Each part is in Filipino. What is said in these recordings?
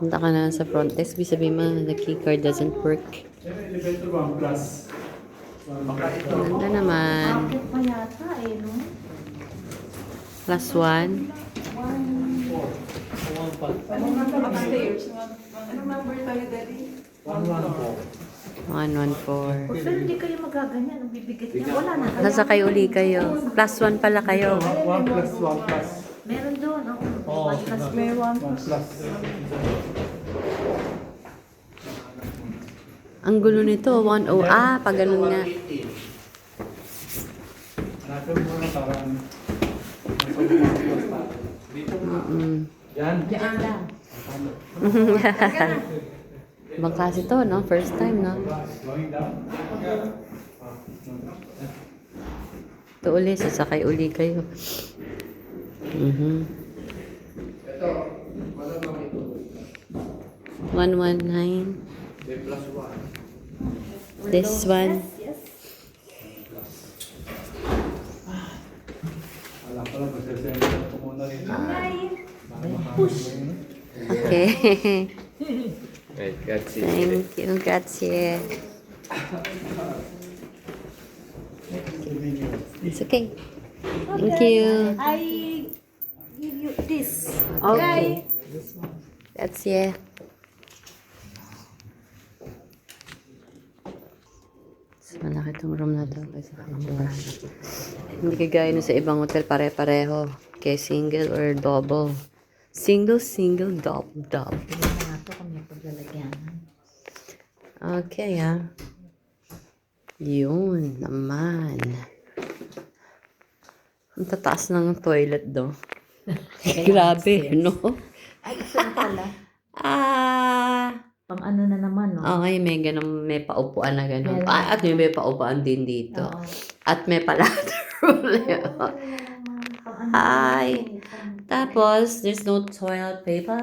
Punta ka na sa front desk. Sabihin mo, the key card doesn't work. Elevator 1 plus. Ganda naman. Bakit pa yata eh, no? Plus 1. Upstairs. Anong number tayo, Daddy? 114. Pero hindi kayo magaganyan. Ang bibigit niya. Wala na. Nasakay uli kayo. Plus 1 pala kayo. 1 plus 1 plus. Meron doon. Oo, May 1 1 plus. Ang gulo nito. 1-0. Ah, pag ganun nga. Hanapin mo na parang yan. Diyan lang. Ibang klase to, no? First time, no? Going down. Ito uli, sasakay uli kayo. Ito, wala naman ito. 119. May plus 1. This one. Yes. Alam ko lang, masasend ko muna rin. Push. Okay. Right, that's it. Thank you. Grazie. It's okay. Thank you. I give you this. Okay. Grazie. Malaki tong room na to. Hindi kagaya na sa ibang hotel, pare-pareho. Kaya single or double. Single, double. Tingnan na nga ito kung may paglalagyan. Okay, Yun naman. Ang tataas ng toilet do. Grabe, no? Ay, ito na pala. Pang ano na naman, no? Okay, may ganun, may paupuan na ganun. At may paupuan din dito. Oo. At may palater. Hi. Tapos, there's no toilet paper.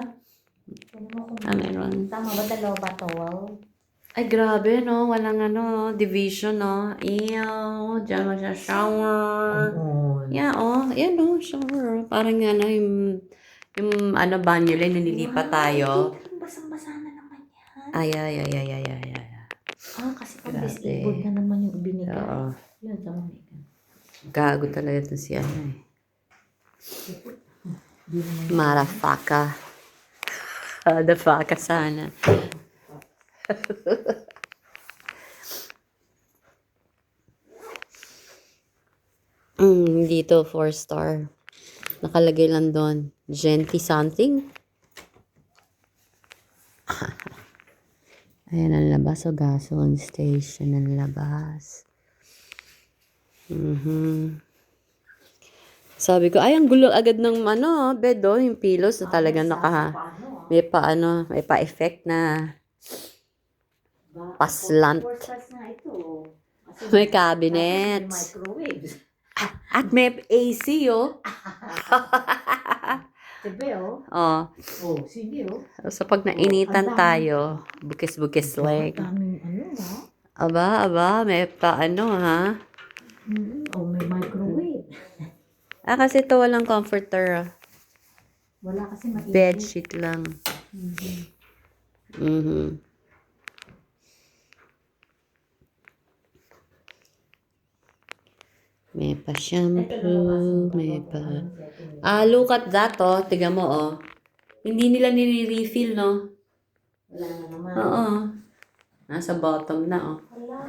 Meron. Tama ba? Dalawa ba towel? Ay, grabe, no? Walang division, no? Ew, dyan mo siya shower. Yeah, yan, no? Shower. Parang yung banyo lang, nililipat tayo. Basang-basa na naman yan. Ay. Kasi pag Grabe. disabled na naman yung binigay. Oo. Yun, tama na yan. Gago talaga ito si Marafaka. The faka sana. Dito 4-star. Nakalagay lang doon. Genti something. Ayan ang labas. O gasoline station ang labas. Sabi ko, ay, ang gulo agad ng bed, yung pillows na talagang may pa-effect na paslant. May cabinet. Microwave. At may AC, Diba, oh? Oh. Oh, sige, oh. So, pag nainitan tayo, bukis-bukis like. Daming ha? Aba, may ha? Oh, may microwave. Kasi ito walang comforter, Wala kasi mainit. Bed sheet lang. May pa shampoo, may pa... look at that, Tiga mo, Hindi nila nire-refill, no? Wala na naman. Oo. Nasa bottom na, Wala.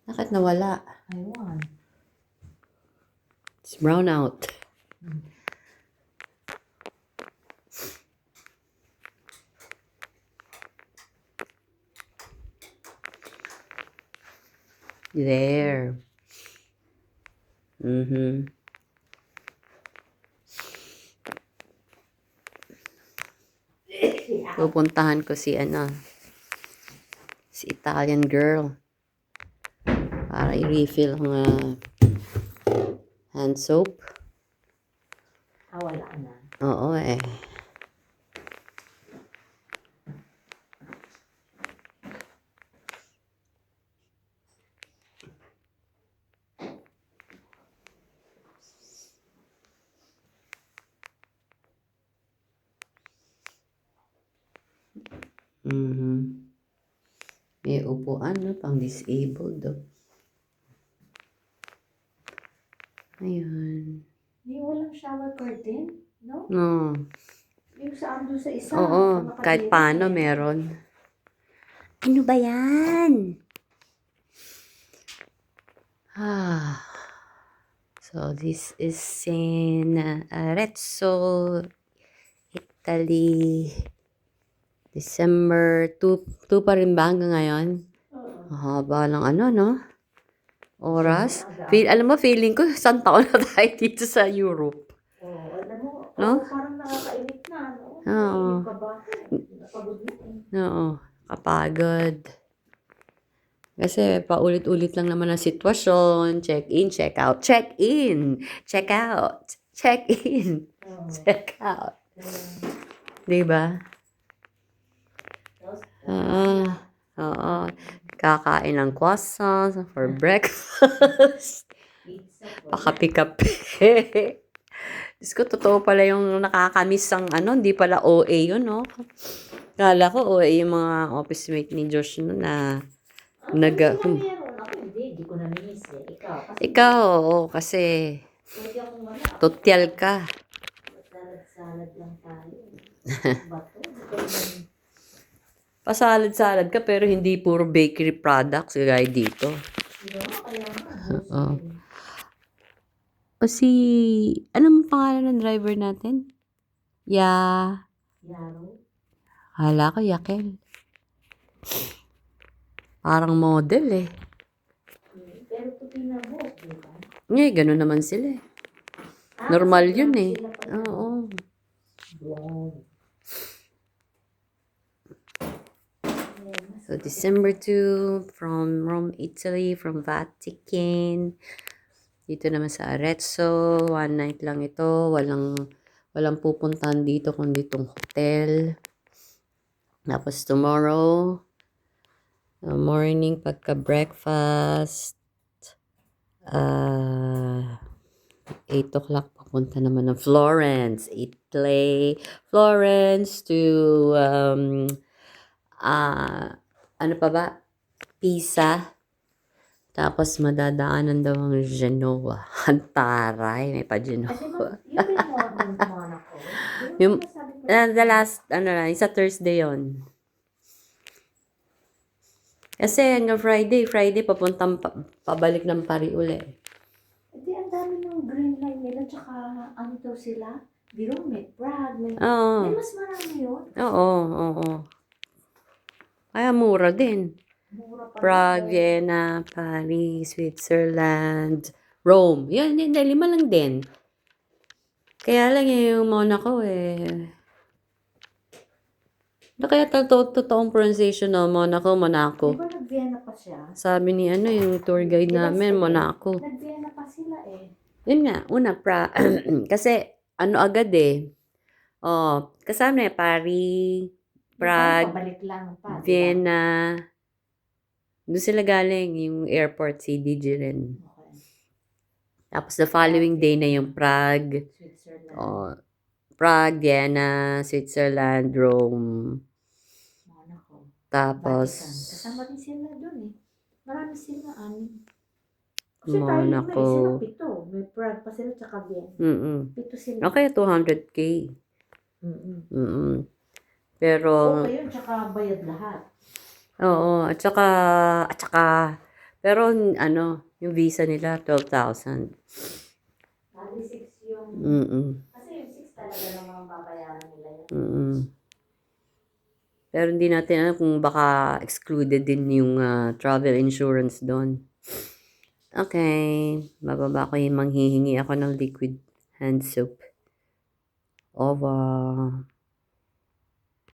Bakit nawala? Aywan. It's brown out. There. Pupuntahan ko si Italian girl para i-refill ang hand soap. Wala na. Oo, Mhm. May upuan, no? Pang disabled, oh. Ayan. Yung walang shower curtain, no? No. Yung saan doon sa isa. Oo, sa kahit nakatira, paano eh. meron. Ano ba yan? Ah. So, this is in Arezzo, Italy. December 2 pa rin ba hanggang ngayon? Oo. Haba ng ano, no? Oras. Alam mo, feeling ko, isang taon na tayo dito sa Europe. Oo, alam mo, No? parang nakakainit na, no? Oo. Naiinip ka ba? Napagod na eh. Oo, kapagod. Kasi paulit-ulit lang naman ang sitwasyon. Check in, check out. Check in, check out. Check in, Oo. check out. Kaya, Diba? tapos, Oo. Kakain ng croissant for breakfast. pizza po. Pakape-kape. Diyos ko, totoo pala yung nakakamiss ang ano, hindi pala OA yun, no? Kala ko OA yung mga office mate ni Josh no, na Sila meron. Ako hindi ko na-miss eh. ikaw, oo, kasi Pwede akong wala. totyal ka. Salad-salad lang tayo. Bato. Pasalad-salad ka pero hindi puro bakery products gaya dito. Kaya nga. Oo. O anong pangalan ng driver natin? Yaro. Hala ko, Yakel. Parang model eh. Pero ito pinabot, di ba? Ganun naman sila eh. Normal yun eh. Oo. So, December 2, from Rome, Italy, from Vatican. Dito naman sa Arezzo. One night lang ito. Walang pupuntahan dito kundi itong hotel. Tapos tomorrow, morning, pagka-breakfast, 8 o'clock, papunta naman ng Florence, Italy. Florence to, ano pa ba? Pisa. Tapos madadaanan daw ang Genoa. Antaray, may pa Genoa. Yung Monaco. Yung, the last, sa Thursday yon. Kasi hanggang Friday papuntang pabalik ng Paris uli. Hindi, ang dami ng green line nila, tsaka ano daw sila? Biro, may Prague, may... Oo. May mas marami yun. Oo. Kaya mura din. Mura pa. Prague, Vienna, Paris, Switzerland, Rome. Yun, 5 lang din. Kaya lang yung Monaco eh. Ano kaya totoong pronunciation no? Monaco. Di ba nag-Vienna pa siya? Sabi ni yung tour guide namin, Monaco. Nag-Vienna pa sila eh. Yun nga, una, kasi agad eh. Oh, kasama Paris, Prague, Pabalik lang pa. Vienna. Doon sila galing, yung airport, CDG rin. Okay. Tapos the following day na yung Prague. Switzerland. Oh, Prague, Vienna, Switzerland, Rome. Monaco. Tapos, Vatican. Kasama rin sila doon eh. Marami sila, Monaco. May sila 7. May Prague pa sila, tsaka Vienna. 7 sila. Okay, 200K. Pero, Okay yun, tsaka bayad lahat. oo, at saka, pero yung visa nila, 12,000. Bali 6 yung... Kasi yung 6 talaga namang babayaran nila yun. Pero hindi natin alam kung baka excluded din yung travel insurance doon. Okay, bababa ko yung manghihingi ako ng liquid hand soap. Over.